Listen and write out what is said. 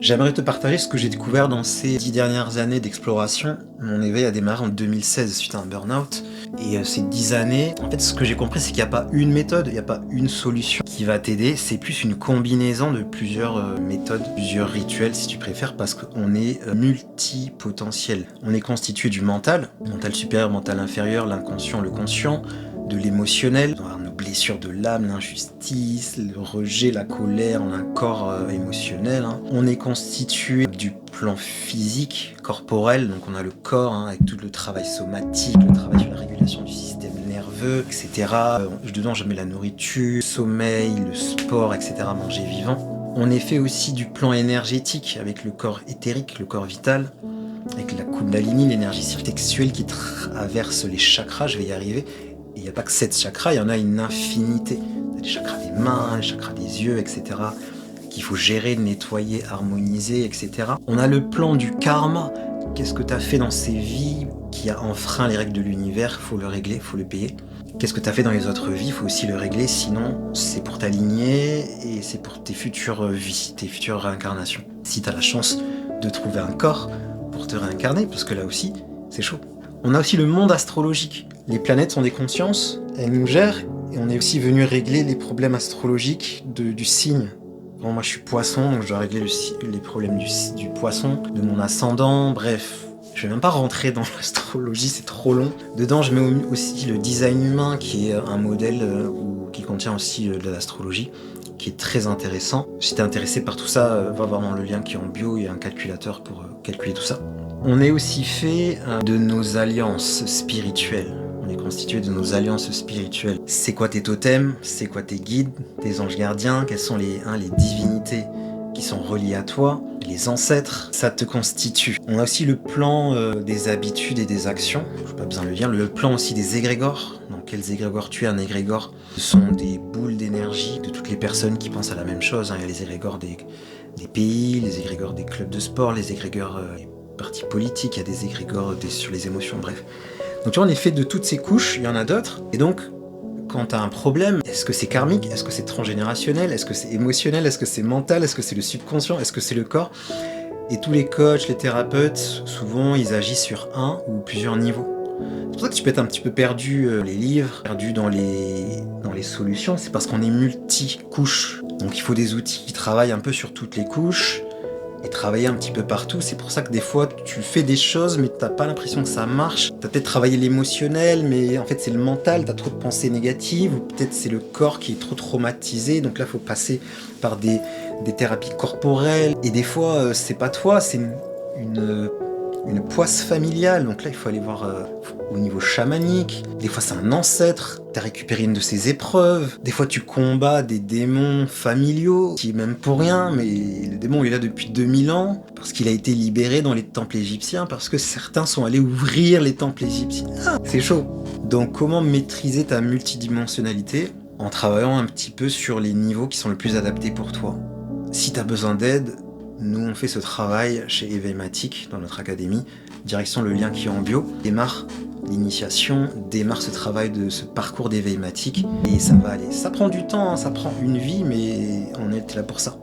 J'aimerais te partager ce que j'ai découvert dans ces 10 dernières années d'exploration. Mon éveil a démarré en 2016 suite à un burn-out. Et ces 10 années, en fait, ce que j'ai compris, c'est qu'il n'y a pas une méthode, il n'y a pas une solution qui va t'aider. C'est plus une combinaison de plusieurs méthodes, plusieurs rituels, si tu préfères, parce qu'on est multipotentiel. On est constitué du mental supérieur, mental inférieur, l'inconscient, le conscient, de l'émotionnel, nos blessures de l'âme, l'injustice, le rejet, la colère, on a un corps émotionnel. On est constitué du plan physique, corporel, donc on a le corps avec tout le travail somatique, le travail sur la régulation du système nerveux, etc. Dedans je mets la nourriture, le sommeil, le sport, etc. Manger vivant. On est fait aussi du plan énergétique avec le corps éthérique, le corps vital, avec la Kundalini, l'énergie sexuelle qui traverse les chakras, je vais y arriver. Il n'y a pas que 7 chakras, il y en a une infinité. Il y a les chakras des mains, les chakras des yeux, etc. qu'il faut gérer, nettoyer, harmoniser, etc. On a le plan du karma. Qu'est-ce que tu as fait dans ces vies qui a enfreint les règles de l'univers? Il faut le régler, il faut le payer. Qu'est-ce que tu as fait dans les autres vies? Il faut aussi le régler, sinon c'est pour t'aligner et c'est pour tes futures vies, tes futures réincarnations. Si tu as la chance de trouver un corps pour te réincarner, parce que là aussi, c'est chaud. On a aussi le monde astrologique. Les planètes sont des consciences, elles nous gèrent, et on est aussi venu régler les problèmes astrologiques du signe. Bon, moi je suis poisson, donc je dois régler les problèmes du poisson, de mon ascendant, bref. Je vais même pas rentrer dans l'astrologie, c'est trop long. Dedans, je mets aussi le design humain, qui est un modèle qui contient aussi de l'astrologie, qui est très intéressant. Si t'es intéressé par tout ça, va voir dans le lien qui est en bio, il y a un calculateur pour calculer tout ça. On est aussi fait de nos alliances spirituelles. On est constitué de nos alliances spirituelles. C'est quoi tes totems? C'est quoi tes guides? Tes anges gardiens? Quelles sont les divinités qui sont reliées à toi? Les ancêtres, ça te constitue. On a aussi le plan des habitudes et des actions. Je n'ai pas besoin de le dire. Le plan aussi des égrégores. Donc quels égrégores tu es? Un égrégore, ce sont des boules d'énergie de toutes les personnes qui pensent à la même chose. Il y a les égrégores des pays, les égrégores des clubs de sport, les égrégores des partis politiques, il y a des égrégores sur les émotions, bref. Donc tu vois, on est fait de toutes ces couches, il y en a d'autres. Et donc, quand tu as un problème, est-ce que c'est karmique? Est-ce que c'est transgénérationnel? Est-ce que c'est émotionnel? Est-ce que c'est mental? Est-ce que c'est le subconscient? Est-ce que c'est le corps? Et tous les coachs, les thérapeutes, souvent, ils agissent sur un ou plusieurs niveaux. C'est pour ça que tu peux être un petit peu perdu les livres, perdu dans les solutions. C'est parce qu'on est multi-couches. Donc il faut des outils qui travaillent un peu sur toutes les couches et travailler un petit peu partout. C'est pour ça que des fois tu fais des choses mais t'as pas l'impression que ça marche. T'as peut-être travaillé l'émotionnel mais en fait c'est le mental, t'as trop de pensées négatives, ou peut-être c'est le corps qui est trop traumatisé, donc là faut passer par des thérapies corporelles. Et des fois c'est pas toi, c'est une poisse familiale, donc là il faut aller voir au niveau chamanique. Des fois c'est un ancêtre, t'as récupéré une de ses épreuves. Des fois tu combats des démons familiaux, qui est même pour rien, mais le démon il est là depuis 2000 ans, parce qu'il a été libéré dans les temples égyptiens, parce que certains sont allés ouvrir les temples égyptiens. Ah, c'est chaud. Donc comment maîtriser ta multidimensionnalité? En travaillant un petit peu sur les niveaux qui sont le plus adaptés pour toi. Si t'as besoin d'aide, nous on fait ce travail chez Éveilmatique, dans notre académie, direction le lien qui est en bio. Démarre l'initiation, démarre ce travail de ce parcours d'Éveilmatique, et ça va aller. Ça prend du temps, ça prend une vie, mais on est là pour ça.